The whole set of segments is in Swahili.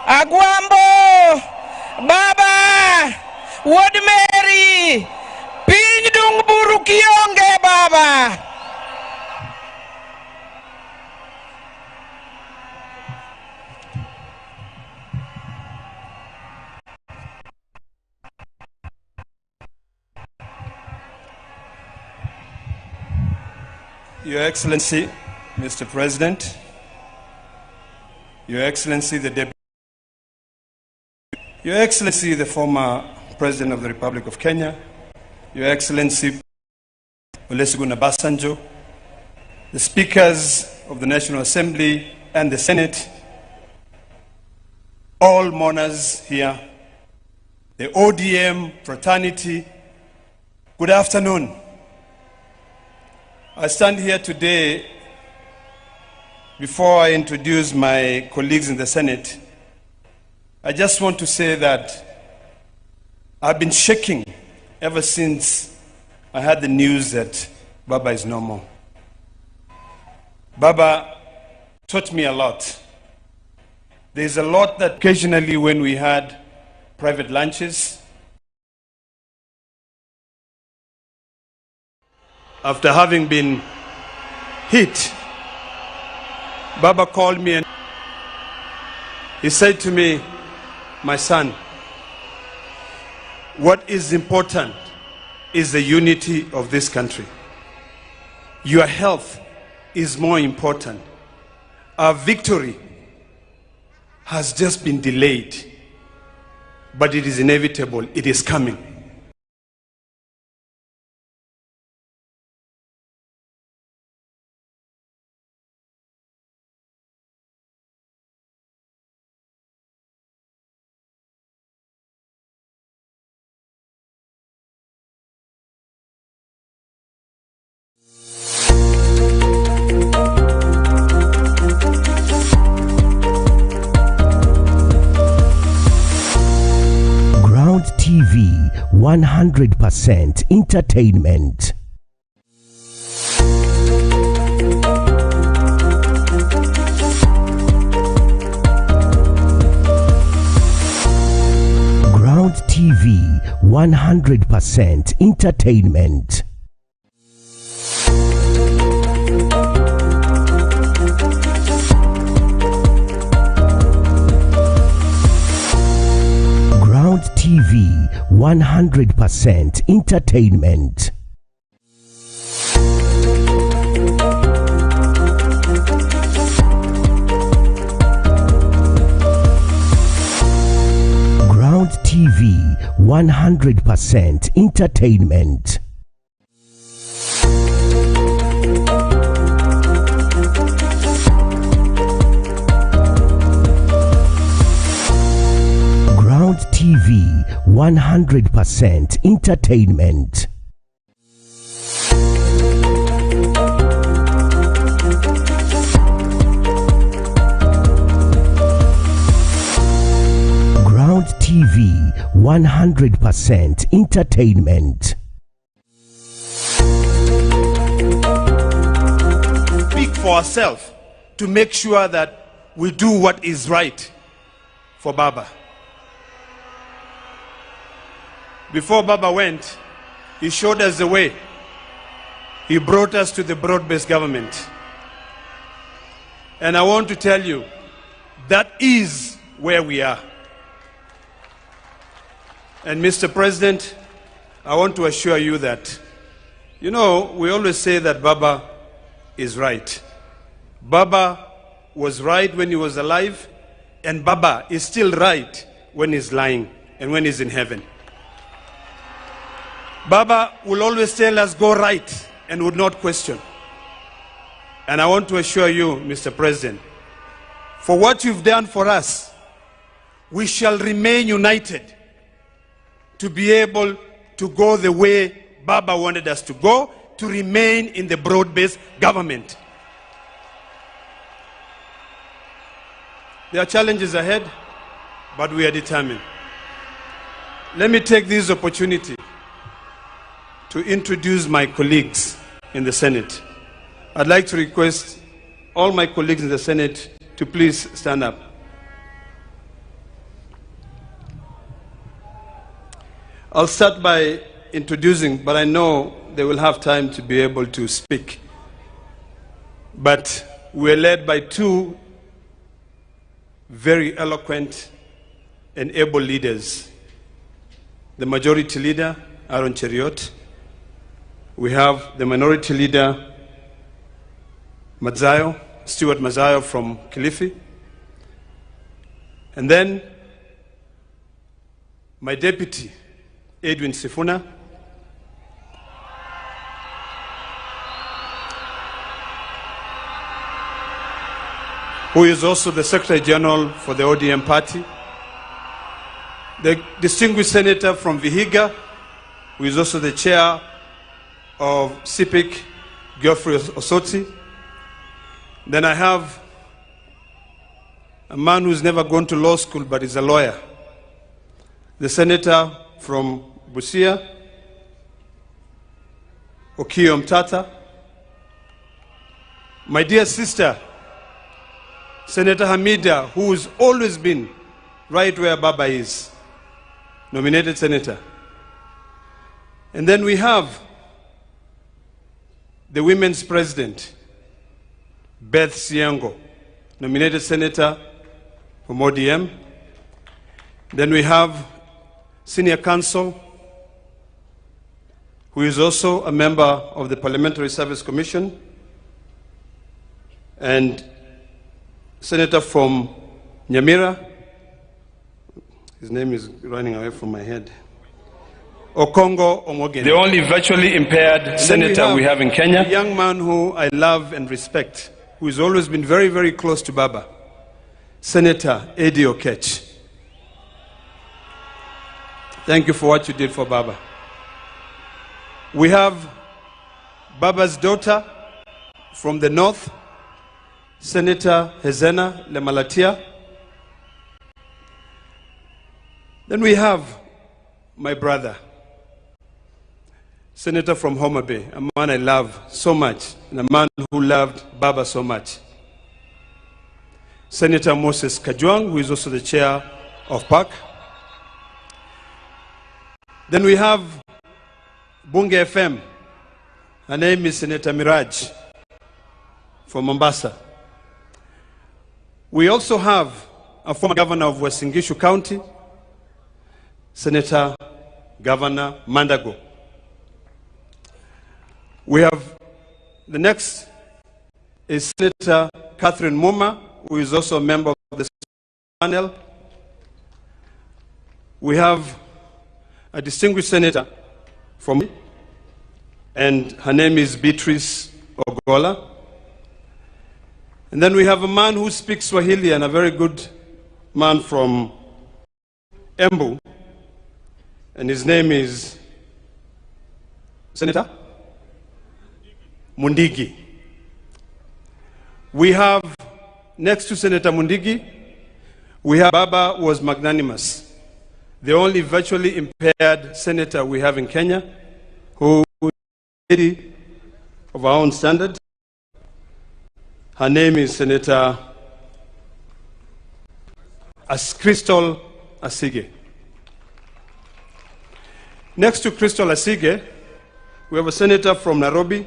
Agwambo, Baba, Wood Mary, Pindung Burukionge, Baba. Your Excellency, Mr. President, Your Excellency, the Deputy, Your Excellency, the former President of the Republic of Kenya, Your Excellency, Olusegun Obasanjo, the Speakers of the National Assembly and the Senate, all mourners here, the ODM fraternity, good afternoon. I stand here today before I introduce my colleagues in the Senate. I just want to say that I've been shaking ever since I had the news that Baba is no more. Baba taught me a lot. There's a lot that occasionally when we had private lunches, after having been hit, Baba called me and he said to me, my son, what is important is the unity of this country. Your health is more important. Our victory has just been delayed, but it is inevitable. It is coming. TV 100% entertainment. Ground TV 100% entertainment. TV 100% entertainment. Ground TV 100% entertainment. TV 100% entertainment. Ground TV 100% entertainment. Speak for ourselves to make sure that we do what is right for Baba. Before Baba went, he showed us the way. He brought us to the broad-based government. And I want to tell you, that is where we are. And Mr. President, I want to assure you that, you know, we always say that Baba is right. Baba was right when he was alive, and Baba is still right when he's lying and when he's in heaven. Baba will always tell us go right and would not question. And I want to assure you, Mr. President, for what you've done for us, we shall remain united to be able to go the way Baba wanted us to go, to remain in the broad-based government. There are challenges ahead, but we are determined. Let me take this opportunity to introduce my colleagues in the Senate. I'd like to request all my colleagues in the Senate to please stand up. I'll start by introducing, but I know they will have time to be able to speak. But we're led by two very eloquent and able leaders. The majority leader, Aaron Cheriot. We have the minority leader, Mazayo, Stuart Mazayo from Kilifi. And then my deputy, Edwin Sifuna. Who is also the Secretary General for the ODM party. The distinguished senator from Vihiga, who is also the chair of CIPIC, Geoffrey Osotsi. Then I have a man who's never gone to law school but is a lawyer. The senator from Busia, Okiyo Mtata. My dear sister, Senator Hamida, who has always been right where Baba is, nominated senator. And then we have the women's president, Beth Siango, nominated senator from ODM. Then we have senior counsel, who is also a member of the Parliamentary Service Commission, and senator from Nyamira. His name is running away from my head. Okongo Omogen. The only virtually impaired senator we have in Kenya. A young man who I love and respect, who has always been very, very close to Baba, Senator Eddie Okech. Thank you for what you did for Baba. We have Baba's daughter from the north, Senator Hezena Lemalatia. Then we have my brother, Senator from Homa Bay, a man I love so much, and a man who loved Baba so much. Senator Moses Kajwang, who is also the chair of PAC. Then we have Bunge FM. Her name is Senator Miraj from Mombasa. We also have a former governor of Western Gishu County, Senator Governor Mandago. We have, the next is Senator Catherine Muma, who is also a member of the panel. We have a distinguished senator from me, and her name is Beatrice Ogola. And then we have a man who speaks Swahili, and a very good man from Embu, and his name is Senator Mundigi. We have, next to Senator Mundigi, we have Baba was magnanimous, the only virtually impaired senator we have in Kenya, who is a lady of our own standard. Her name is Senator Crystal Asige. Next to Crystal Asige, we have a senator from Nairobi,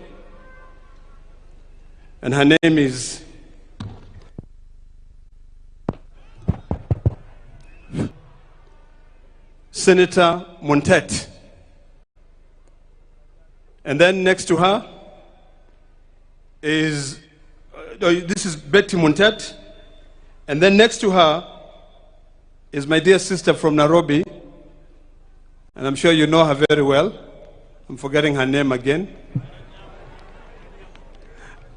and her name is Senator Montet. And then next to her is, this is Betty Montet. And then next to her is my dear sister from Nairobi, and I'm sure you know her very well. I'm forgetting her name again.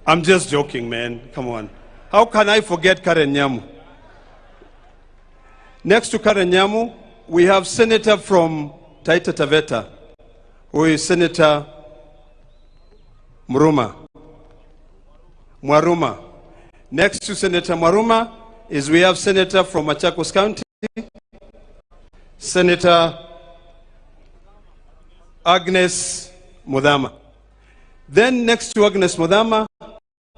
I'm just joking, man. Come on. How can I forget Karen Nyamu? Next to Karen Nyamu, we have Senator from Taita Taveta, who is Senator Mwaruma. Next to Senator Mwaruma is we have Senator from Machakos County, Senator Agnes Mudhama. Then next to Agnes Mudhama,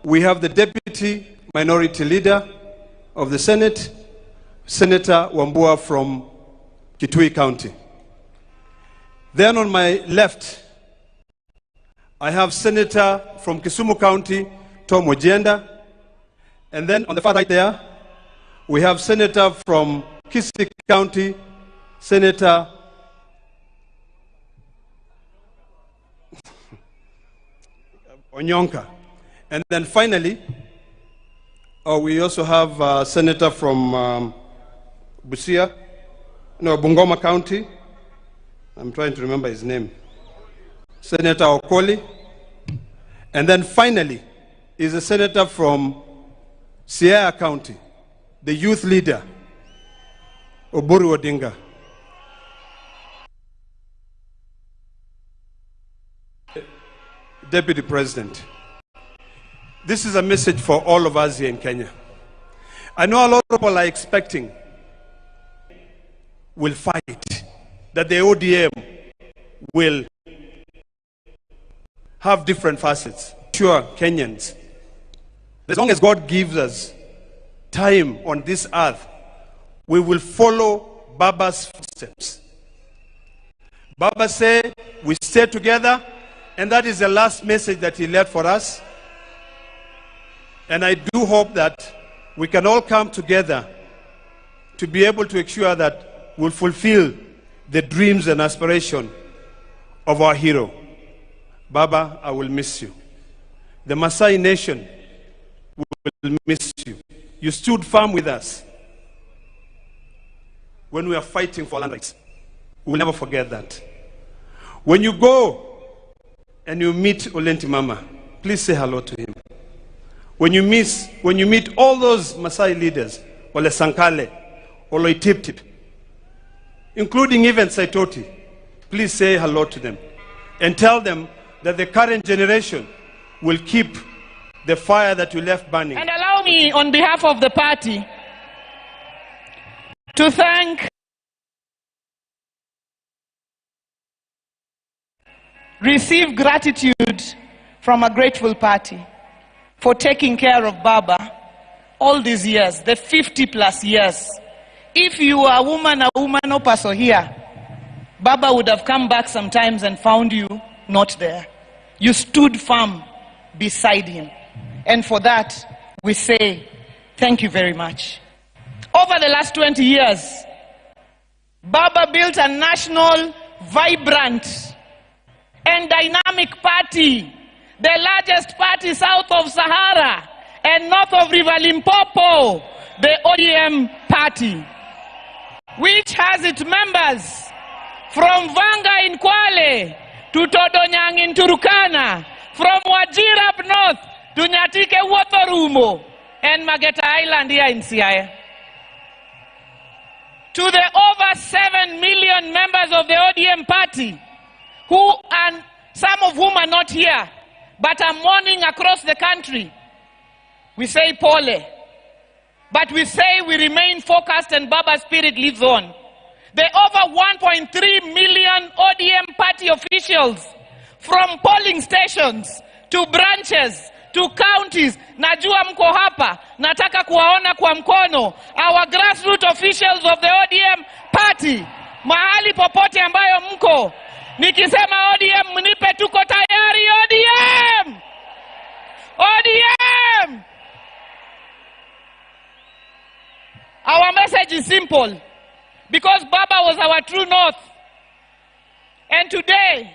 we have the Deputy Minority Leader of the Senate, Senator Wambua from Kitui County. Then on my left, I have Senator from Kisumu County, Tom Ojenda. And then on the far right there, we have Senator from Kisii County, Senator Onyonka. And then finally, we also have a Senator from Bungoma County. I'm trying to remember his name. Senator Okoli. And then finally is a senator from Siaya County, the youth leader, Odinga. Deputy President, this is a message for all of us here in Kenya. I know a lot of people are expecting will fight, that the ODM will have different facets. Sure, Kenyans, as long as God gives us time on this earth, we will follow Baba's footsteps. Baba said, we stay together, and that is the last message that he left for us. And I do hope that we can all come together to be able to ensure that we'll fulfill the dreams and aspirations of our hero. Baba, I will miss you. The Maasai nation will miss you. You stood firm with us when we are fighting for land rights. We will never forget that. When you go and you meet Olenti Mama, please say hello to him. When you meet all those Maasai leaders, Ole Sankale, Ole Tip, including even Saitoti, please say hello to them and tell them that the current generation will keep the fire that you left burning. And allow me, on behalf of the party, to thank, receive gratitude from a grateful party for taking care of Baba all these years, the 50+ years. If you are a woman or person here, Baba would have come back sometimes and found you not there. You stood firm beside him. And for that, we say, thank you very much. Over the last 20 years, Baba built a national, vibrant, and dynamic party, the largest party south of Sahara and north of River Limpopo, the ODM party, which has its members from Vanga in Kwale to Todonyang in Turkana, from Wajir up north to Nyatike Wotorumo and Mageta Island here in Siaya. To the over 7 million members of the ODM party, who and some of whom are not here, but are mourning across the country, we say pole. But we say we remain focused and Baba's spirit lives on. The over 1.3 million ODM party officials, from polling stations to branches to counties, najua mko hapa, nataka kuwaona kwa mkono, our grassroots officials of the ODM party, mahali popote ambayo mko, nikisema ODM mnipe, tuko tayari. ODM! ODM! Our message is simple, because Baba was our true north. And today,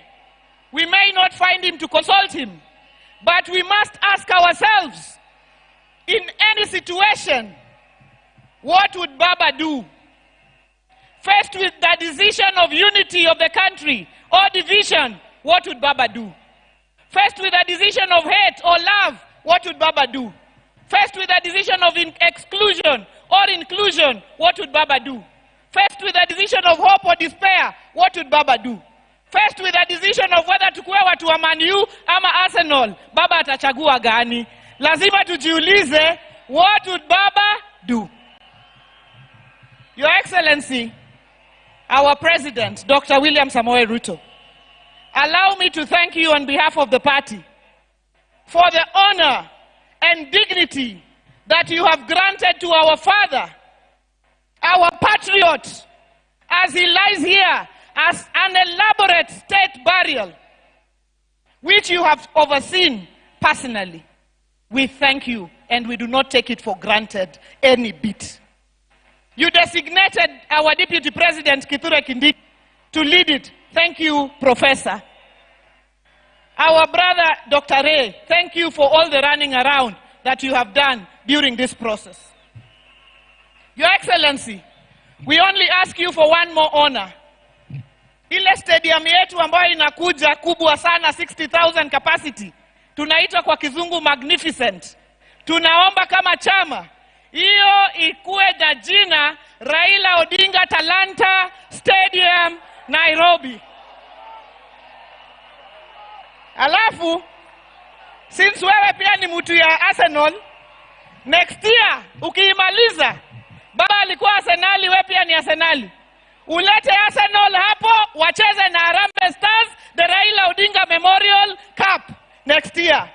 we may not find him to consult him, but we must ask ourselves, in any situation, what would Baba do? Faced with the decision of unity of the country or division, what would Baba do? Faced with a decision of hate or love, what would Baba do? Faced with a decision of exclusion or inclusion, what would Baba do? Faced with a decision of hope or despair, what would Baba do? Faced with a decision of whether tukue watu wa Man U ama Arsenal, Baba atachagua gani? Lazima tujiulize, what would Baba do? Your Excellency, our President, Dr. William Samoei Ruto, allow me to thank you on behalf of the party for the honor and dignity that you have granted to our father, our patriot, as he lies here as an elaborate state burial, which you have overseen personally. We thank you, and we do not take it for granted any bit. You designated our Deputy President, Kithure Kindiki, to lead it. Thank you, Professor. Our brother, Dr. Ray, thank you for all the running around that you have done during this process. Your Excellency, we only ask you for one more honor. Ile stadium yetu ambayo inakuja kubwa sana, 60,000 capacity, tunaita kwa kizungu magnificent. Tunaomba kama chama, hiyo ikuwe na jina Raila Odinga Talanta Stadium, Nairobi. Alafu, since wewe pia ni mtu ya Arsenal, next year, ukiimaliza, baba alikuwa Arsenali, wewe pia ni Arsenali. Ulete Arsenal hapo, wacheze na Harambee Stars, the Raila Odinga Memorial Cup next year.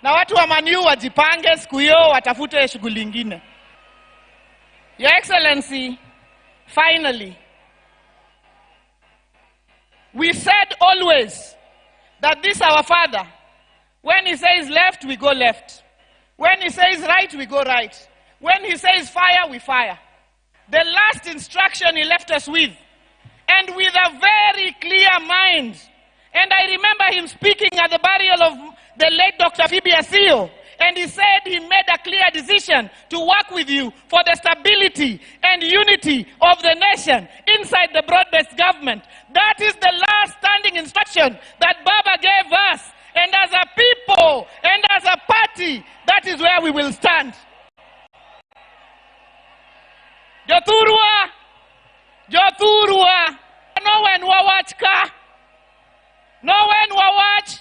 Na watu wa Man U wajipange siku hiyo, watafute shughuli nyingine. Your Excellency, finally, we said always that this our father, when he says left, we go left. When he says right, we go right. When he says fire, we fire. The last instruction he left us with, and with a very clear mind. And I remember him speaking at the burial of the late Dr. Phoebe Asio, and he said he made a clear decision to work with you for the stability and unity of the nation inside the broad-based government. That is the last standing instruction that Baba gave us. And as a people and as a party, that is where we will stand. Joturwa, no when wawachka, no when wawach,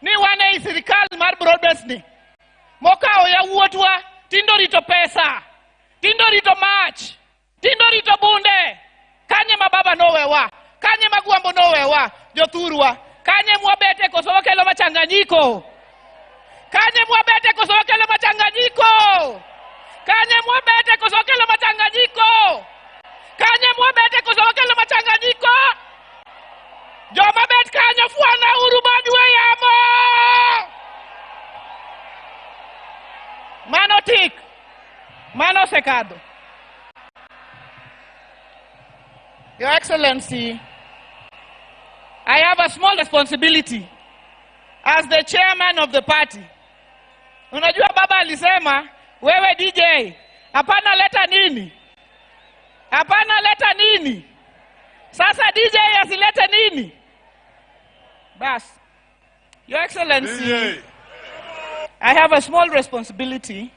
ni wane isirikal mar broadbased ni. Moka oya wuotwa, tindo rito pesa, tindo rito mach, tindo rito bunde. Kanye mababa nowewa, kanye magwambo nowewa, Joturwa. Kanye mwabete kosowo kelo machanganyiko. Kanye mwabete kosowo kelo machanganyiko. Kanye mwabete kosowo kelo machanganyiko. Kanye mwabete kosowo kelo machanganyiko. Joma bet kanye fuana urubadwe yamo. Mano tik. Mano secado. Your Excellency, I have a small responsibility as the chairman of the party. Unajua baba alisema, wewe DJ, hapana leta nini? Hapana leta nini? Sasa DJ asilete nini? Bas. Your Excellency, DJ, I have a small responsibility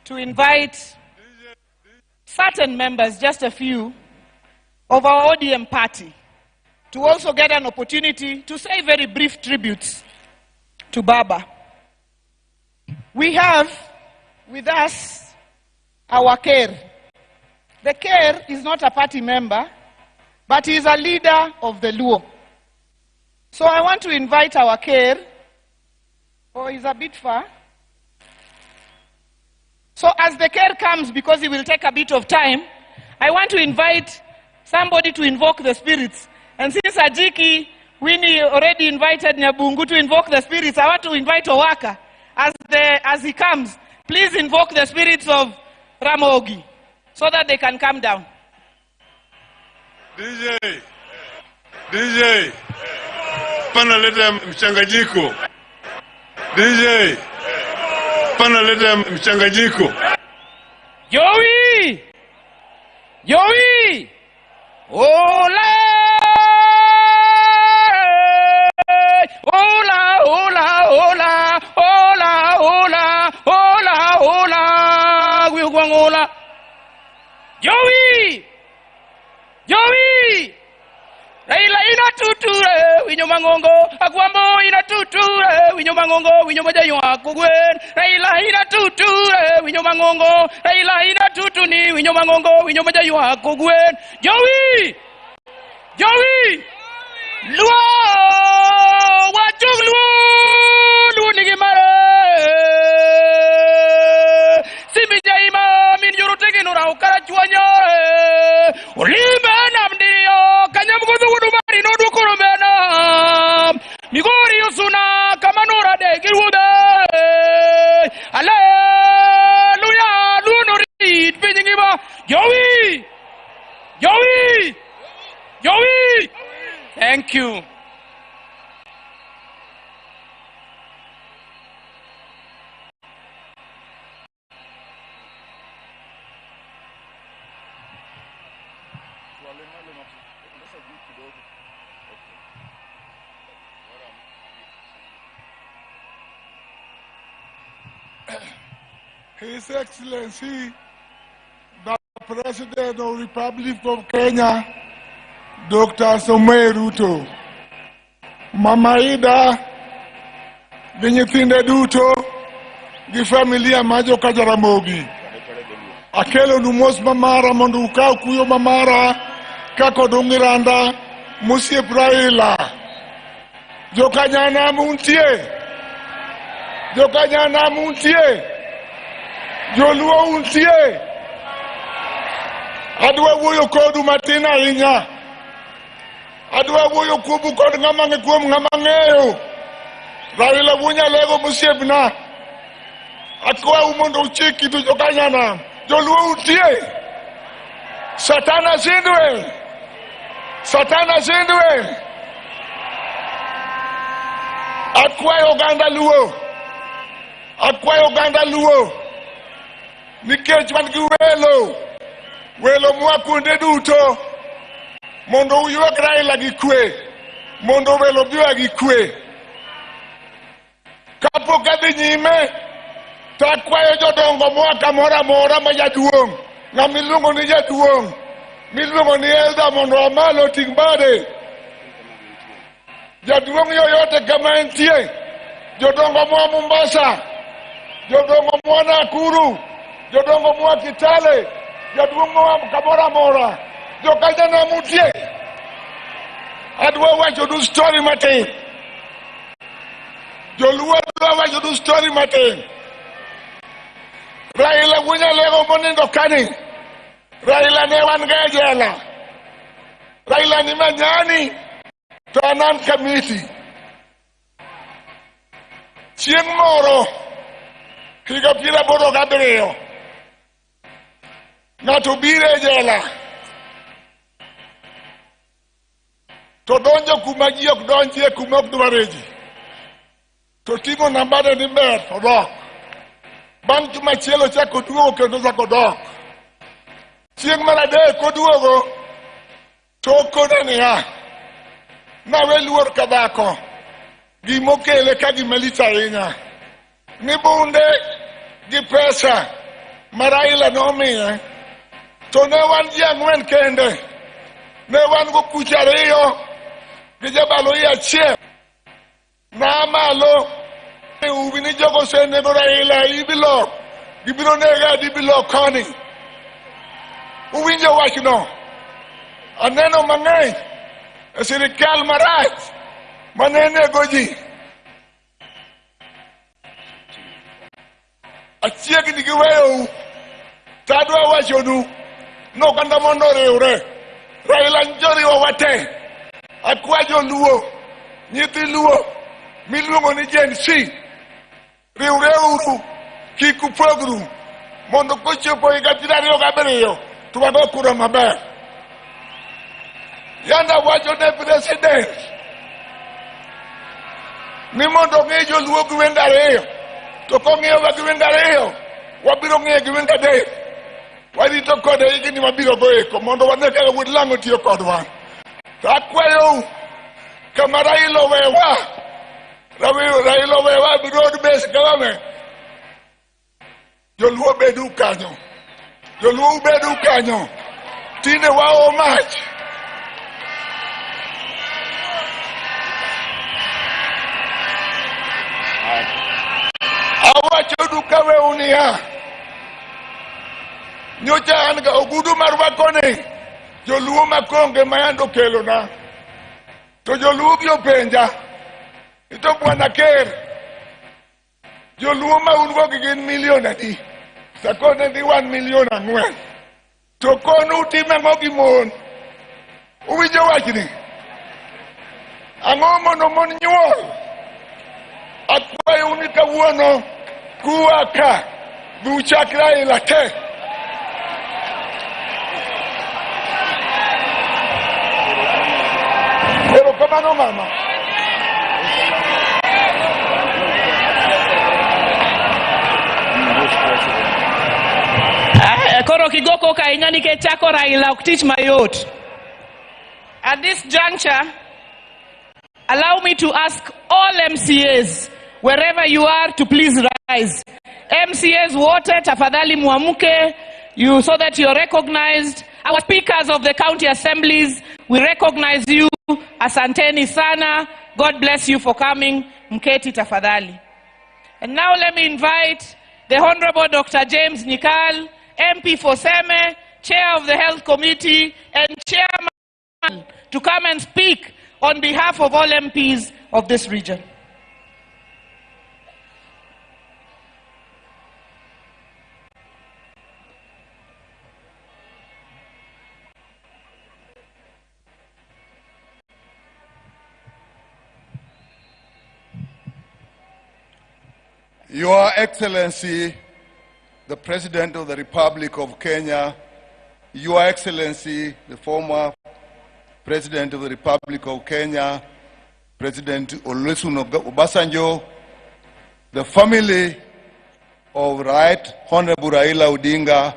to invite certain members, just a few, of our ODM party, to also get an opportunity to say very brief tributes to Baba. We have with us our Ker. The Ker is not a party member, but he is a leader of the Luo. So I want to invite our Ker, he's a bit far. So as the Ker comes, because he will take a bit of time, I want to invite somebody to invoke the spirits. And since Ajiki, Winnie already invited Nyabungu to invoke the spirits, I want to invite Owaka. As he comes, please invoke the spirits of Ramogi so that they can come down. DJ, pana leta mchanganyiko. DJ, pana leta mchanganyiko. Joey! Hola! Hola, hola, hola, hola, hola, hola, hola, hola. Joey! Raila ina tuture, winyo mangongo, akwambo ina tuture, winyo mangongo, winyo majayo akugwen. Raila ina tuture, winyo mangongo, Raila ina tutuni, winyo mangongo, winyo majayo akugwen. Joey! Luo! Wachung luo nigimare! Simi jaima min yorotegi nura ukara chuanyo! Ulimbe namdiyo Joey! Joey! Joey! Thank you. His Excellency, the President of the Republic of Kenya, Dr. Samuel Ruto, Mama Ida, gi nyithinde duto, gi familia ma joka Jaramogi. Akelo nu mos mamara mondo ukaw kuyo mamara kaka odong'iranda mosiep Raila. Joka Nyanam untie. Joka Nyanam untie. Joluo untie. Adwa wuoyo kodu matin ahinya. Adwa wuoyo kuomu kod kuom ng'ama ng'eyo. Raila wuonyalego mosiepna. Akwau mondo uchiki to joka Nyanam. Joluo untie. Satana shindwe. Satana shindwe. Akwayo oganda luo. Akwayo oganda luo. Nikech wan gi welo mwa kuonde duto mondo uywak Raila gi kwe, mondo welo biwa gi kwe. Kapok adhi nyime, to akwayo jodongo mwa kamoro amora ma jaduong', ng'ama iluongo ni jaduong', miluongo ni Elda mondo amalo ting' bade. Jaduong' yoyote kama entie, jodongo mwa Mombasa, jodongo mwa Nakuru, jodongo mwa Kitale, jaduong' mwa kamoro amora, joka Nyanam untie. Adwa wacho du story matin. Joluo adwa wacho du story matin. Raila wuonyalego monindo kani. Raila ne wan ga e jela. Raila ni manyani to anan kamiti. Chieng' moro higa 87 ng'ato biro e jela to donjo kuma ji ok donjie, kuma ok dware ji, to ting'o nambane ni ber to dok. Bang' juma achiel ochako duogo kendo ochako dok. Chieng' mar adek koduogo to okone niya, nawe luor ka dhako, gimokele ka gima lich ahinya ni bunde gi pesa ma Raila nomiye, to ne wan ji 4 kende, ne wan go kuch 2 gi jabalo achiel. Na malo ubi ni jogo senego Raila ibilo, gibiro nega dibilo koni. Uwinjo wachno. Aneno mang'eny e sirikal marach manenego ji. Achiegni gi weyo tadwa wachonu noganda mondo oriwre. Raila njoriwo wate. Akwa joluo, nyithi luo miluongo ni Gen Z, riwre uru, kik upogru, mondo kochopo higa 27 to wago kura maber. Yanda wacho ne president ni mondo ng'e joluo gi wenge 2, to kong'eyowa gi wenge 2, wabiro ng'e gi wenge 3. Warito kode higni mabiro goeko mondo wane kaka wuod lang'o tiyo kodwa. To akwayo kama Raila owewa, Raila owewa broad based government. Joluo bedu kanyo. Joluo bedu kanyo. Tinde wao mach. Awacho dukawe unia. Nyocha an ga ogudu mar wakone. Joluo makonge mayando kelo na. To joluo gi openja. Ito bwana ker. Joluo ma ungo gi gin milion adi. Sakone di 1 milion 4. To konu time ng'o gi mon. Uwinjo wachni. Ang'o mondo mon nyuol. Akwayo ni kawuono kuwa ka. Buchak Raila te. Erokamano mama. Koro kigoko ka inyani ke chako Raila ok tich mayot. At this juncture, allow me to ask all MCAs, wherever you are, to please rise. MCAs wote tafadhali muamuke, so that you're recognized. Our speakers of the county assemblies, we recognize you. Asanteni sana. God bless you for coming. Mketi tafadhali. And now let me invite the Honorable Dr. James Nyikal, MP for Seme, Chair of the Health Committee, and Chairman, to come and speak on behalf of all MPs of this region. Your Excellency, the President of the Republic of Kenya, Your Excellency, the former President of the Republic of Kenya, President Olusegun Obasanjo, the family of Right Honorable Raila Odinga,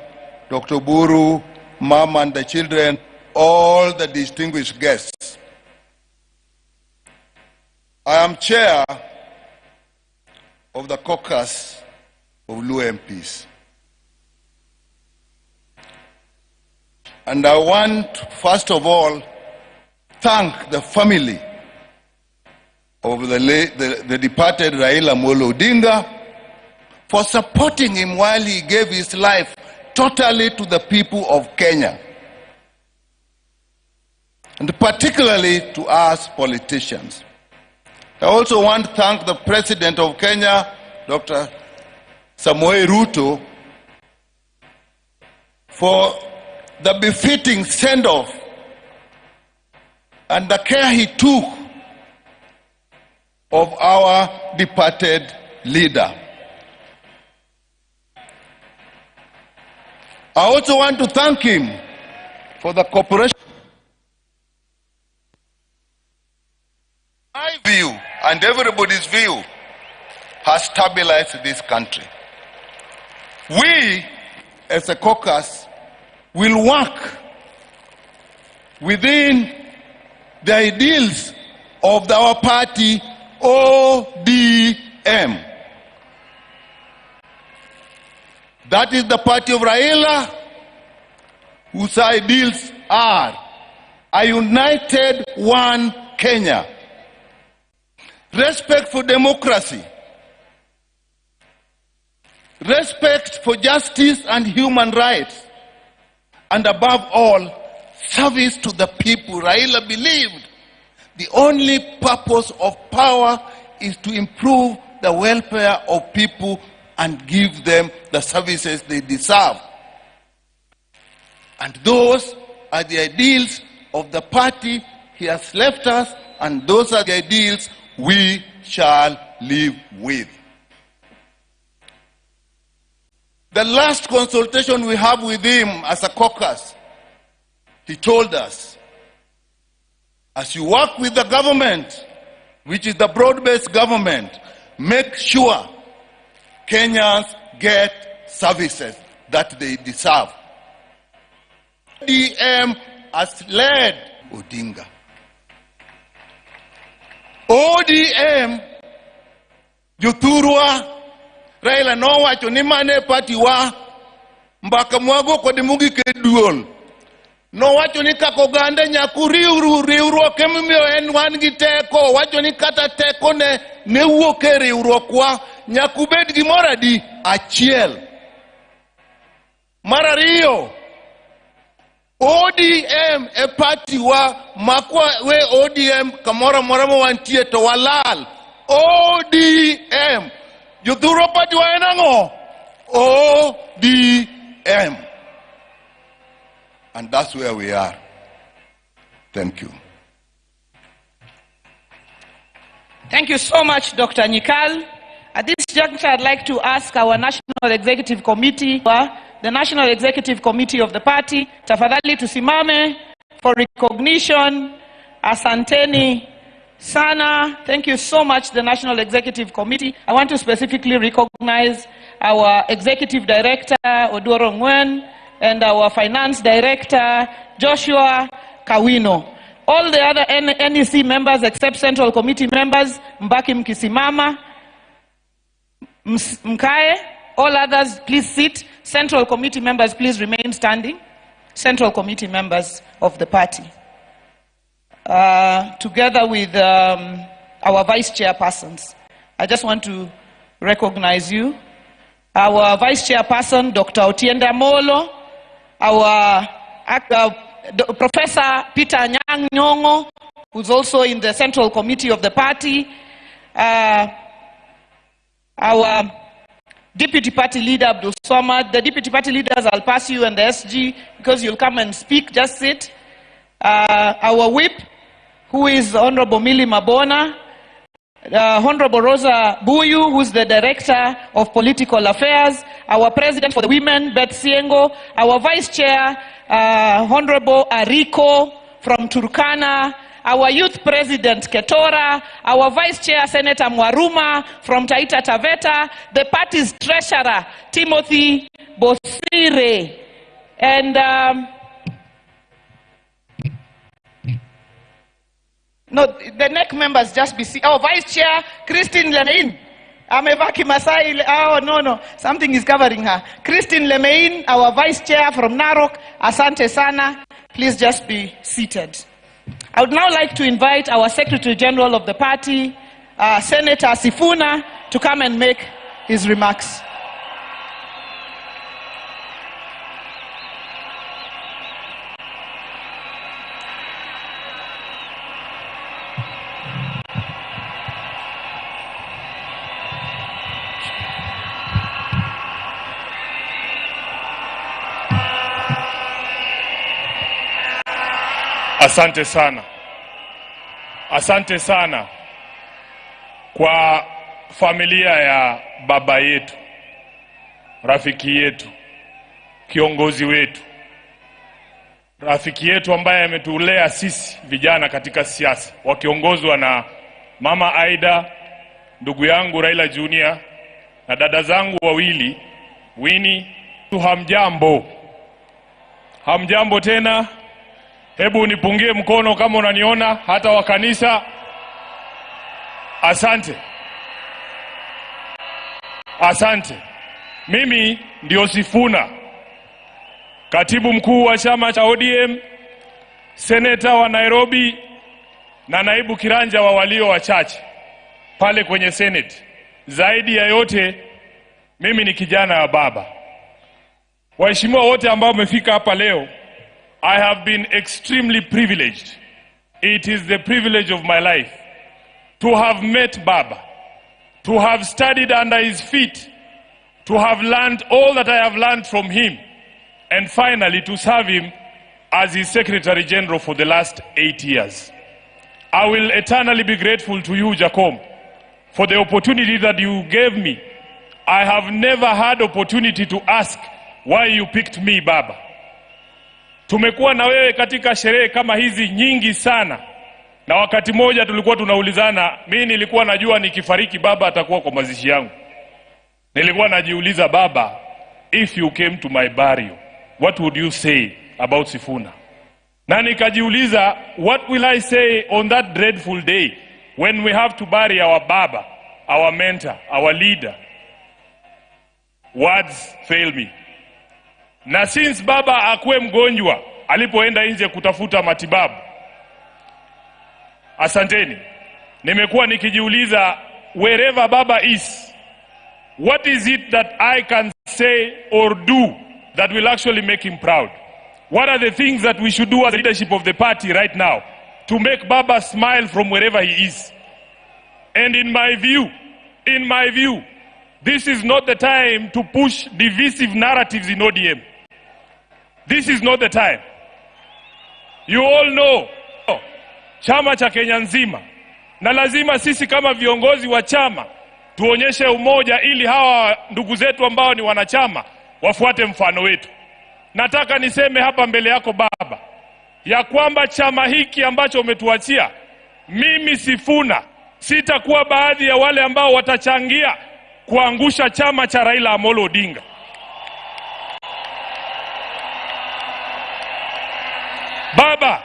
Dr. Buru, Mom and the children, all the distinguished guests. I am chair of the caucus of Luo MPs. And I want, first of all, thank the family of the departed Raila Molo Odinga for supporting him while he gave his life totally to the people of Kenya, and particularly to us politicians. I also want to thank the President of Kenya, Dr. Samoei Ruto, for the befitting send-off and the care he took of our departed leader. I also want to thank him for the cooperation. My view and everybody's view has stabilized this country. We, as a caucus, will work within the ideals of our party, ODM. That is the party of Raila, whose ideals are a united one Kenya, respect for democracy, respect for justice and human rights, and above all, service to the people. Raila believed the only purpose of power is to improve the welfare of people and give them the services they deserve. And those are the ideals of the party he has left us, and those are the ideals we shall live with. The last consultation we have with him as a caucus, he told us, as you work with the government, which is the broad-based government, make sure Kenyans get services that they deserve. ODM has led Odinga. ODM, Juturwa, Raila no wacho ni mane party wa mbaka mwago kwa dimugi keduol. No wacho ni kakogande nyaku riwruok emimiyo en wan gi teko. Wacho ni kata teko ne wuok e riwruok wa nyaku bed gimoro adi achiel. Mar ariyo, ODM e party wa makwa we ODM kamoro moro wantie to walal. ODM Juthuro party wa enango ODM. And that's where we are. Thank you. Thank you so much, Dr. Nyikal. At this juncture, I'd like to ask our National Executive Committee, the National Executive Committee of the party, tafadhali tusimame for recognition. Asanteni. sana. Thank you so much, the National Executive Committee. I want to specifically recognize our Executive Director, Odoro Ngwen, and our Finance Director, Joshua Kawino. All the other NEC members except Central Committee members, Mbaki Mkisimama, Mkae, all others please sit. Central Committee members please remain standing. Central Committee members of the party. Together with our Vice Chairpersons, I just want to recognize you. Our Vice Chairperson, Dr. Otienda Molo, our Professor Peter Nyang Nyongo, who's also in the Central Committee of the party, our Deputy Party Leader, Abdul Somad. The Deputy Party Leaders, I'll pass you, and the SG, because you'll come and speak, just sit. Our Whip, who is Honorable Millie Mabona, Honorable Rosa Buyu, who's the Director of Political Affairs, our President for the Women, Beth Siengo, our Vice Chair, Honorable Ariko from Turkana, our Youth President Ketora, our Vice Chair Senator Mwaruma from Taita Taveta, the party's Treasurer Timothy Bosire, and no, the NEC members just be our Vice Chair Christine Lemein. Amevaki Masai. Oh no, something is covering her. Christine Lemein, our Vice Chair from Narok. Asante sana. Please just be seated. I would now like to invite our Secretary General of the party, Senator Sifuna, to come and make his remarks. Asante sana. Asante sana kwa familia ya baba yetu, rafiki yetu, kiongozi wetu, rafiki yetu ambaye ametulea sisi vijana katika siasa, wakiongozwa na Mama Aida, ndugu yangu Raila Junior, na dada zangu wawili Winnie. Hamjambo. Hamjambo tena. Hebu nipungie mkono kama unaniona, hata wa kanisa. Asante. Asante. Mimi ndio Sifuna, katibu mkuu wa chama cha ODM, seneta wa Nairobi na naibu kiranja wa walio wachache pale kwenye Senate. Zaidi ya yote, mimi ni kijana wa baba. Waheshimiwa wote ambao wamefika hapa leo, I have been extremely privileged. It is the privilege of my life to have met Baba, to have studied under his feet, to have learned all that I have learned from him, and finally to serve him as his Secretary General for the last 8 years. I will eternally be grateful to you, Jacob, for the opportunity that you gave me. I have never had opportunity to ask why you picked me, Baba. Tumekuwa na wewe katika sherehe kama hizi nyingi sana, na wakati moja tulikuwa tunaulizana, mimi nilikuwa najua nikifariki baba atakuwa kwa mazishi yangu. Nilikuwa najiuliza, Baba, if you came to my burial, what would you say about Sifuna? Na nikajiuliza, what will I say on that dreadful day when we have to bury our Baba, our mentor, our leader? Words fail me. Na since Baba akuwe mgonjwa alipoenda nje kutafuta matibabu, asanteni, nimekuwa nikijiuliza, wherever Baba is, what is it that I can say or do that will actually make him proud? What are the things that we should do as the leadership of the party right now to make Baba smile from wherever he is? And in my view, this is not the time to push divisive narratives in ODM. This is not the time. You all know, chama cha Kenya nzima, na lazima sisi kama viongozi wa chama tuonyeshe umoja ili hawa ndugu zetu ambao ni wanachama wafuate mfano wetu. Nataka niseme hapa mbele yako Baba, ya kwamba chama hiki ambacho umetuachia mimi Sifuna sitakuwa baadhi ya wale ambao watachangia kuangusha chama cha Raila Amolo Odinga. Baba,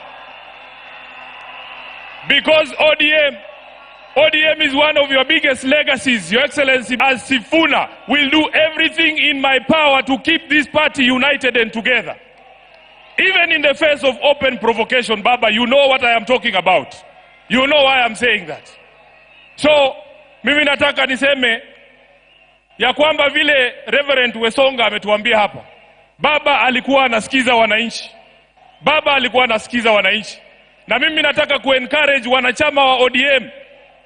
because ODM is one of your biggest legacies, Your Excellency, as Sifuna will do everything in my power to keep this party united and together. Even in the face of open provocation, Baba, you know what I am talking about. You know why I'm saying that. So, mimi nataka niseme ya kwamba vile Reverend Wesonga ametuambia hapa, Baba alikuwa anasikiza wananchi. Baba alikuwa anasikiza wananchi. Na mimi nataka kuencourage wanachama wa ODM.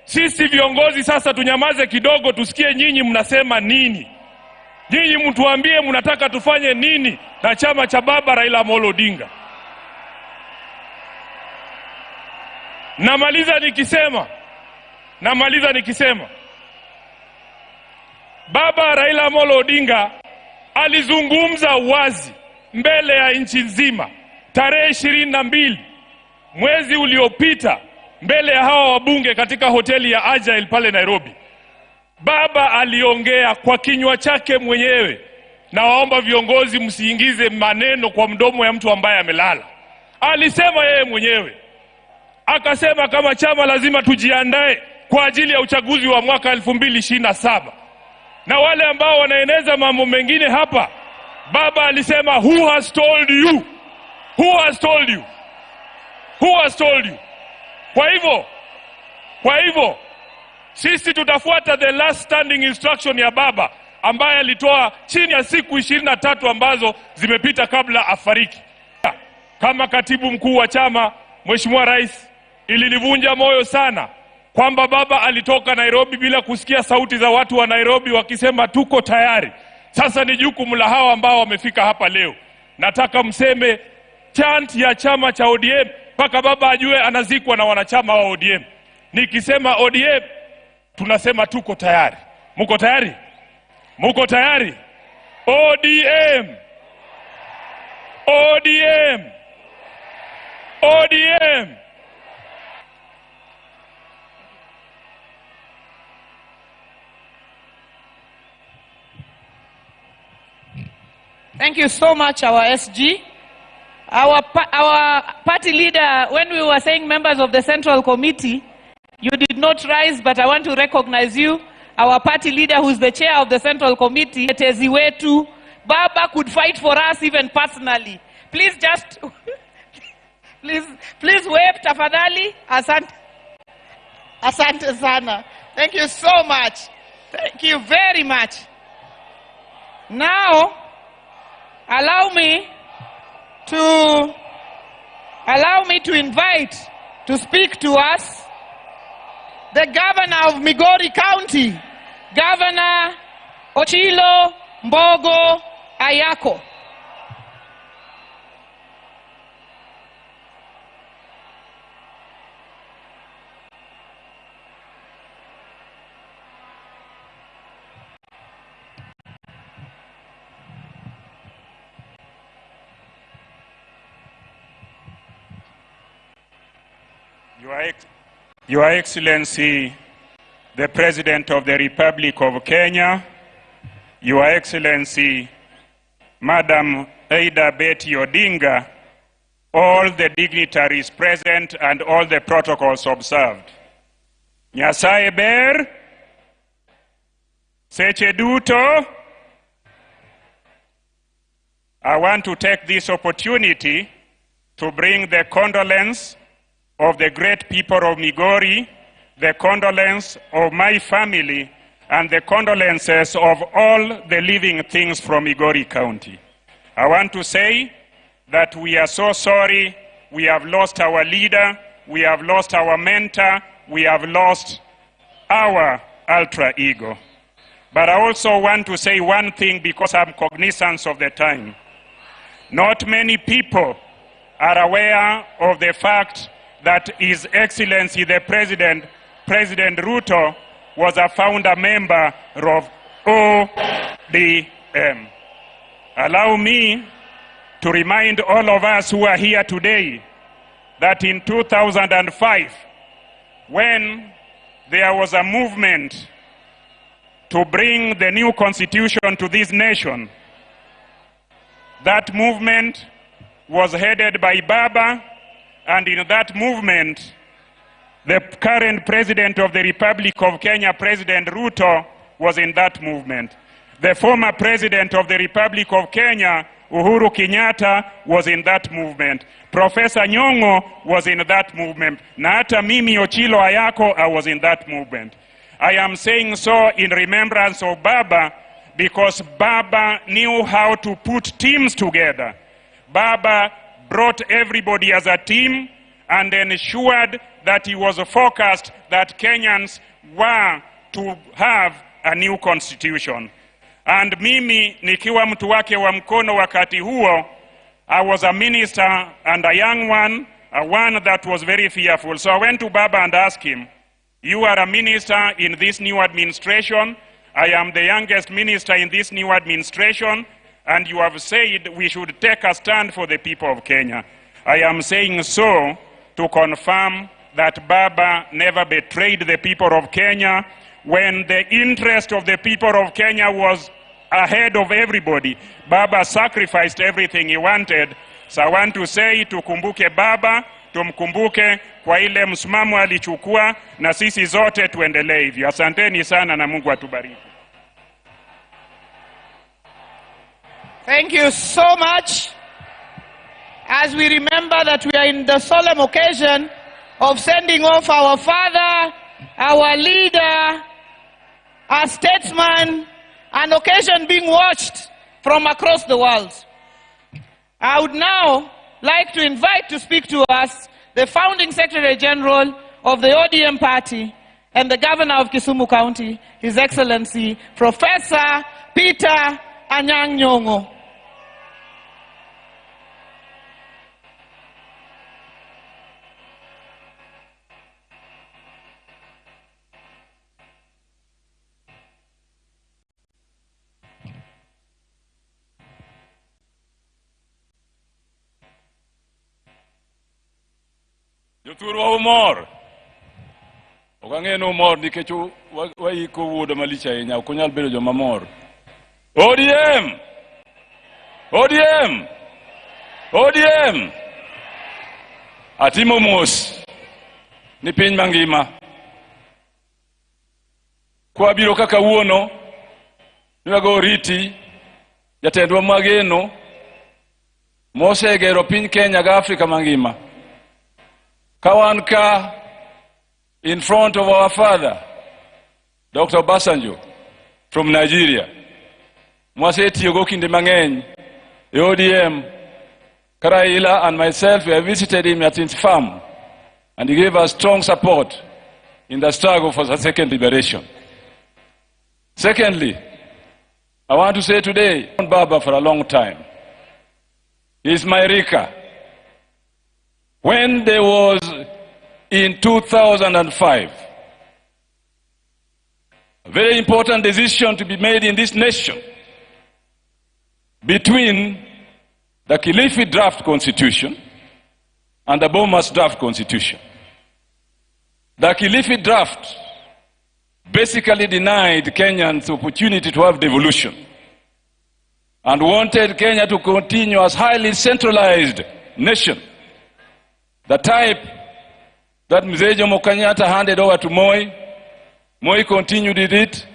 Sisi viongozi sasa tunyamaze kidogo, tusikie nyinyi mnasema nini. Nyinyi mtuambie mnataka tufanye nini na chama cha Baba Raila Amolo Odinga. Namaliza nikisema Baba Raila Amolo Odinga alizungumza wazi mbele ya nchi nzima tarehe 22 mwezi uliopita mbele ya hawa wabunge katika hoteli ya Agile pale Nairobi. Baba aliongea kwa kinywa chake mwenyewe, na waomba viongozi msiingize maneno kwa mdomo ya mtu ambaye amelala. Alisema yeye mwenyewe, akasema kama chama lazima tujiandae kwa ajili ya uchaguzi wa mwaka 2027. Na wale ambao wanaeneza mambo mengine hapa, Baba alisema who has told you? Who has told you? Who has told you? Kwa hivyo sisi tutafuata the last standing instruction ya Baba ambaye alitoa chini ya siku 23 ambazo zimepita kabla afariki. Kama katibu mkuu wa chama, Mheshimiwa Rais, ilinivunja moyo sana kwamba Baba alitoka Nairobi bila kusikia sauti za watu wa Nairobi wakisema tuko tayari. Sasa ni jukumu la hawa ambao wamefika hapa leo. Nataka mseme chant ya chama cha ODM mpaka Baba ajue anazikwa na wanachama wa ODM. Nikisema ODM tunasema tuko tayari. Muko tayari? Muko tayari? ODM! ODM! ODM! Thank you so much, our SG. Our party leader, when we were saying members of the Central Committee, you did not rise, but I want to recognize you. Our party leader, who is the chair of the Central Committee, Tetezi wetu, Baba could fight for us even personally. Please just, please wave tafadhali. Asante sana. Thank you so much. Thank you very much. Now, allow me to invite to speak to us the governor of Migori County, Governor Ochilo Mbogo Ayako. Your Excellency, the President of the Republic of Kenya, Your Excellency, Madam Aida Betty Odinga, all the dignitaries present and all the protocols observed. Nyasaye ber, seche duto. I want to take this opportunity to bring the condolence of the great people of Migori, the condolence of my family, and the condolences of all the living things from Migori County. I want to say that we are so sorry. We have lost our leader, we have lost our mentor, we have lost our alter ego. But I also want to say one thing because I'm cognizant of the time. Not many people are aware of the fact that His Excellency the President Ruto, was a founder member of ODM. Allow me to remind all of us who are here today that in 2005, when there was a movement to bring the new constitution to this nation. That movement was headed by Baba, and in that movement, the current president of the Republic of Kenya, President Ruto, was in that movement. The former president of the Republic of Kenya, Uhuru Kenyatta, was in that movement. Professor Nyong'o was in that movement. Na hata mimi Ochilo Ayako, I was in that movement. I am saying so in remembrance of Baba, because Baba knew how to put teams together. Baba brought everybody as a team and ensured that he was focused that Kenyans were to have a new constitution. And mimi nikiwa mtu wake wa mkono wakati huo, I was a minister and a young one, a one that was very fearful. So I went to Baba and asked him, you are a minister in this new administration. I am the youngest minister in this new administration, and you have said we should take a stand for the people of Kenya. I am saying so to confirm that Baba never betrayed the people of Kenya. When the interest of the people of Kenya was ahead of everybody, Baba sacrificed everything he wanted. So I want to say, tukumbuke Baba, tumkumbuke kwa ile msimamo alichukua, na sisi zote tuendelee hivyo. Asanteni sana na Mungu atubariki. Thank you so much. As we remember that we are in the solemn occasion of sending off our father, our leader, our statesman, an occasion being watched from across the world. I would now like to invite to speak to us the founding Secretary General of the ODM party and the Governor of Kisumu County, His Excellency Professor Peter Anyang' Nyong'o. Jothurwa umor. Okang'eno umor nikech waiko wuodo malich ahinya, ok onyal bedo joma mor. ODM! ODM! ODM! Atimo mos ni piny mangima. Kwa biro kaka wuono, niwago riti, jatendwa mageno, mosegero piny Kenya ga Afrika mangima. Kawanka in front of our father, Dr. Basanjo, from Nigeria. Mwaseti yogo kinde mang'eny, ODM, Raila and myself, we have visited him at his farm, and he gave us strong support in the struggle for the second liberation. Secondly, I want to say today, I've known Baba for a long time. He's my Rika. When there was, in 2005, a very important decision to be made in this nation between the Kilifi draft constitution and the Bomas draft constitution. The Kilifi draft basically denied Kenyans the opportunity to have devolution and wanted Kenya to continue as highly centralized nation. The type that Mzee Jomo Kenyatta handed over to Moi, Moi continued with it.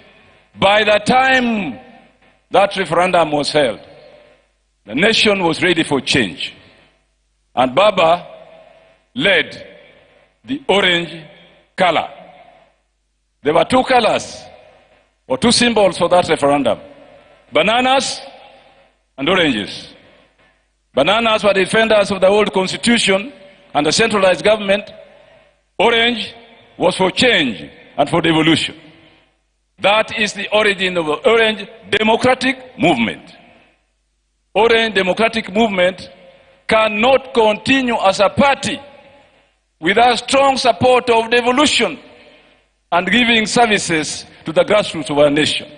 By the time that referendum was held, the nation was ready for change. And Baba led the orange color. There were two colors, or two symbols for that referendum: bananas and oranges. Bananas were defenders of the old constitution and the centralized government. Orange was for change and for devolution. That is the origin of the Orange Democratic Movement. Orange Democratic Movement cannot continue as a party without strong support of devolution and giving services to the grassroots of our nation.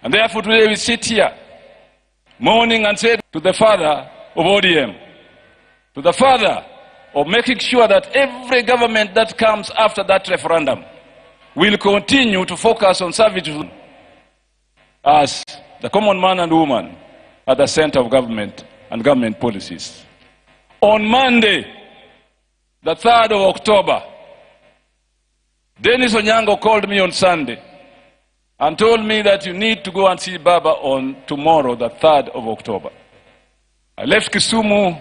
And therefore today we sit here mourning and say to the father of ODM, to the father of making sure that every government that comes after that referendum will continue to focus on servitude as the common man and woman at the center of government and government policies. On Monday, the 3rd of October, Dennis Onyango called me on Sunday and told me that you need to go and see Baba on tomorrow, the 3rd of October. I left Kisumu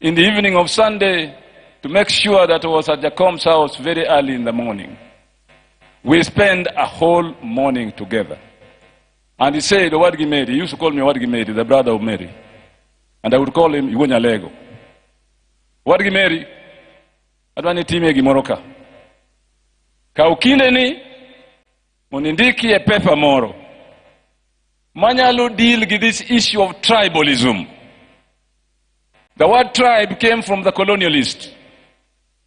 in the evening of Sunday to make sure that I was at Jacom's house very early in the morning. We spent a whole morning together. And he said, Wadgi Mary, he used to call me Wadgi Mary, the brother of Mary. And I would call him Iwonya Lego. Wadgi Mary, adwani time gimoroka. Kaukinde ni, munindiki e pepa moro. Manyalo deal with this issue of tribalism. The word tribe came from the colonialist.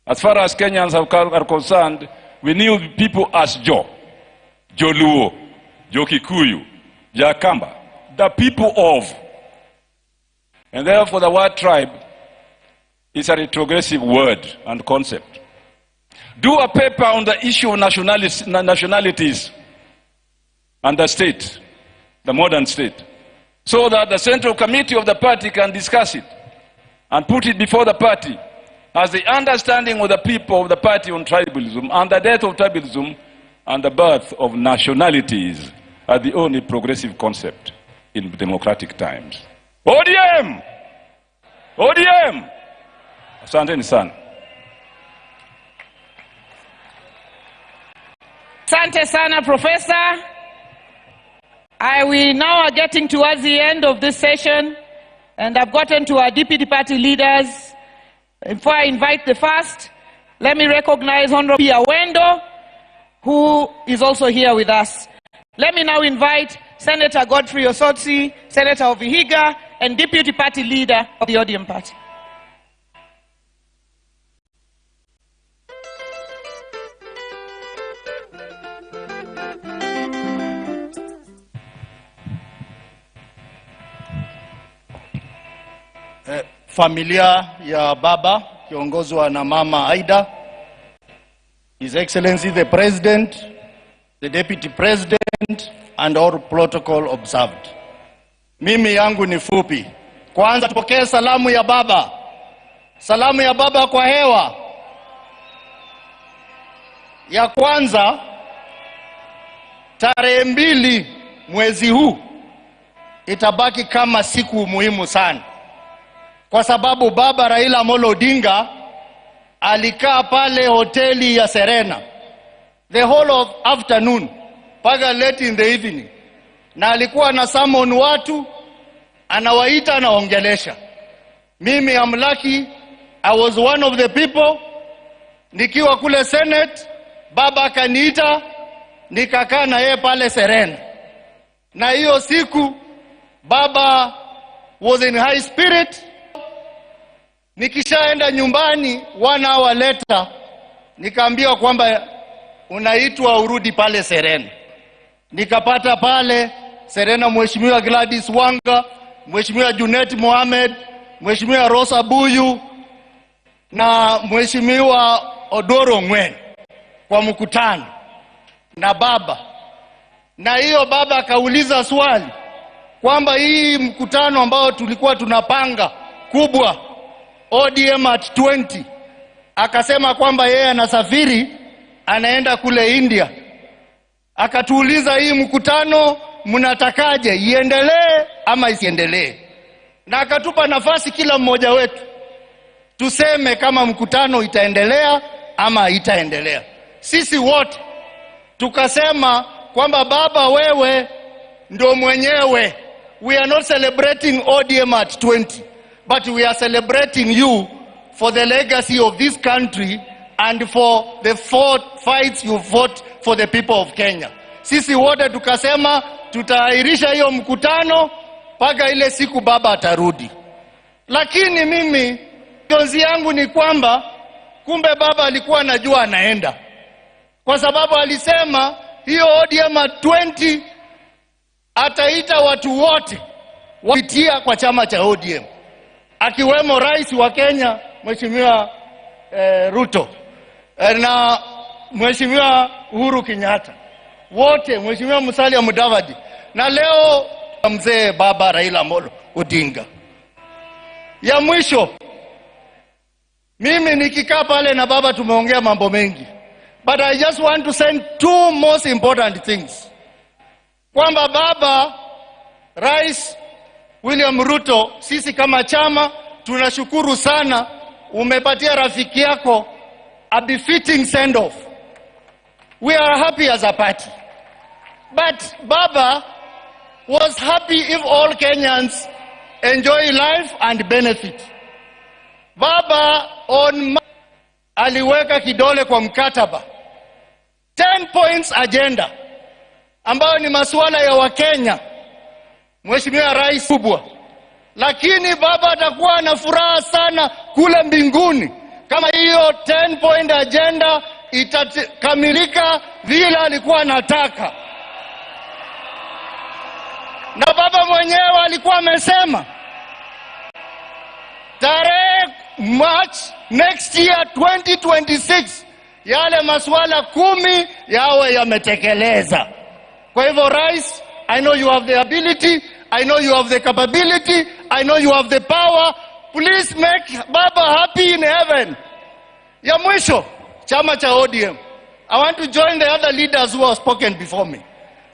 As far as Kenyans are concerned, we knew people as Jo, Jo Luo, Jo Kikuyu, Jakamba, the people of. And therefore the word tribe is a retrogressive word and concept. Do a paper on the issue of nationalities and the state, the modern state, so that the Central Committee of the party can discuss it and put it before the party as the understanding of the people of the party on tribalism and the death of tribalism and the birth of nationalities are the only progressive concept in democratic times. ODM! ODM! Asante sana. Asante sana, Professor. We now are getting towards the end of this session, and I've gotten to our deputy party leaders. Before I invite the first, let me recognize Honorable Wendo, who is also here with us. Let me now invite Senator Godfrey Osotsi, Senator of Vihiga, and deputy party leader of the ODM party. Familia ya baba kiongozwa na mama Aida, His Excellency the President, the Deputy President, and all protocol observed. Mimi yangu ni fupi. Kwanza tupokee salamu ya baba. Salamu ya baba kwa hewa. Ya kwanza, tarehe 2 mwezi huu itabaki kama siku muhimu sana. Kwa sababu baba Raila Amolo Odinga alikaa pale hoteli ya Serena the whole of afternoon mpaka late in the evening, na alikuwa na summon watu, anawaita, anaongelesha. Mimi am lucky, I was one of the people. Nikiwa kule Senate, baba akaniita, nikakaa na yeye pale Serena. Na hiyo siku baba was in high spirit. Nikishaenda nyumbani 1 hour later, nikaambiwa kwamba unaitwa urudi pale Serena. Nikapata pale Serena Mheshimiwa Gladys Wanga, Mheshimiwa Junet Mohamed, Mheshimiwa Rosa Buyu na Mheshimiwa Odoro Ngwen kwa mkutano na baba. Na hiyo baba akauliza swali kwamba hii mkutano ambao tulikuwa tunapanga kubwa ODM at 20, akasema kwamba yeye anasafiri anaenda kule India. Akatuuliza hii mkutano mnatakaje, iendelee ama isiendelee? Na akatupa nafasi kila mmoja wetu tuseme kama mkutano itaendelea ama haitaendelea. Sisi wote tukasema kwamba baba, wewe ndio mwenyewe. We are not celebrating ODM at 20, but we are celebrating you for the legacy of this country and for the fights you fought for the people of Kenya. Sisi wote tukasema tutaahirisha hiyo mkutano mpaka ile siku baba atarudi. Lakini mimi jonzi yangu ni kwamba kumbe baba alikuwa anajua anaenda, kwa sababu alisema hiyo ODM at 20 ataita watu wote wapitia kwa chama cha ODM, akiwemo rais wa Kenya Mheshimiwa Ruto na Mheshimiwa Uhuru Kenyatta, wote, Mheshimiwa Musalia Mudavadi, na leo mzee baba Raila Amolo Odinga. Ya mwisho, mimi nikikaa pale na baba tumeongea mambo mengi, but I just want to send two most important things. Kwamba baba Rais William Ruto, sisi kama chama tunashukuru sana, umepatia rafiki yako a befitting send off. We are happy as a party, but baba was happy if all Kenyans enjoy life and benefit. Baba aliweka kidole kwa mkataba 10 points agenda ambayo ni masuala ya Wakenya. Mheshimiwa Rais kubwa, lakini baba atakuwa na furaha sana kule mbinguni kama hiyo 10 point agenda itakamilika vile alikuwa anataka. Na baba mwenyewe alikuwa amesema tarehe March next year 2026 yale masuala 10 yawe yametekeleza. Kwa hivyo Rais, I know you have the ability, I know you have the capability, I know you have the power. Please make baba happy in heaven. Ya mwisho, chama cha ODM, I want to join the other leaders who have spoken before me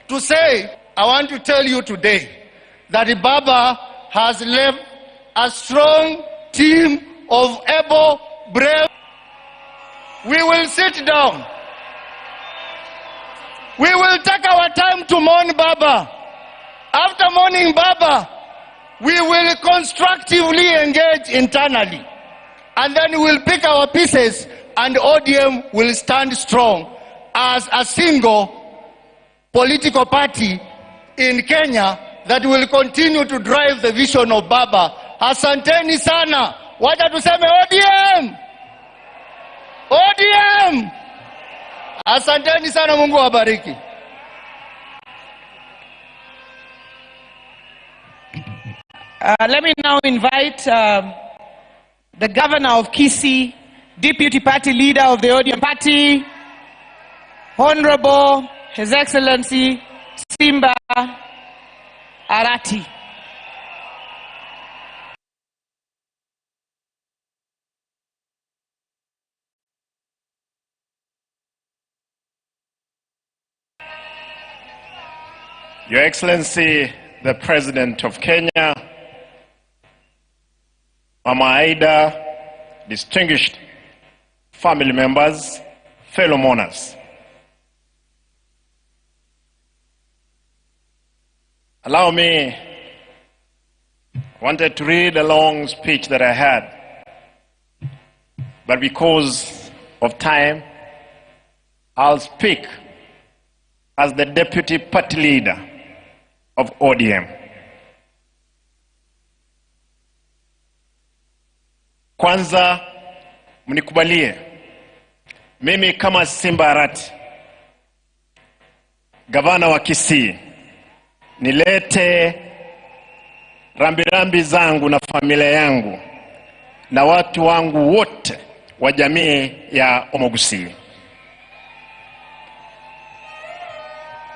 to say, I want to tell you today that Baba has left a strong team of able, brave. We will sit down. We will take our time to mourn Baba. After mourning Baba, we will constructively engage internally. And then we will pick our pieces and ODM will stand strong as a single political party in Kenya that will continue to drive the vision of Baba. Asanteni sana. Wacha tuseme ODM. ODM. Asanteni sana, Mungu awabariki. Let me now invite the governor of Kisii, deputy party leader of the ODM party, Honorable His Excellency Simba Arati. Your Excellency, the President of Kenya, Mama Aida, distinguished family members, fellow mourners. Allow me, I wanted to read a long speech that I had, but because of time, I'll speak as the deputy party leader of ODM. Kwanza mnikubalie mimi kama Simba Arati, gavana wa Kisii, nilete rambirambi zangu na familia yangu na watu wangu wote wa jamii ya Omogusii.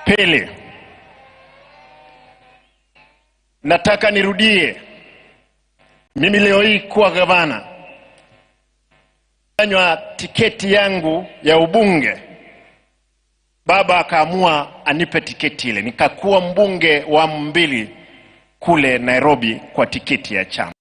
Pili, nataka nirudie, mimi leo hii kuwa gavana, anywa tiketi yangu ya ubunge, baba akaamua anipe tiketi ile, nikakuwa mbunge wa 2 kule Nairobi kwa tiketi ya chama.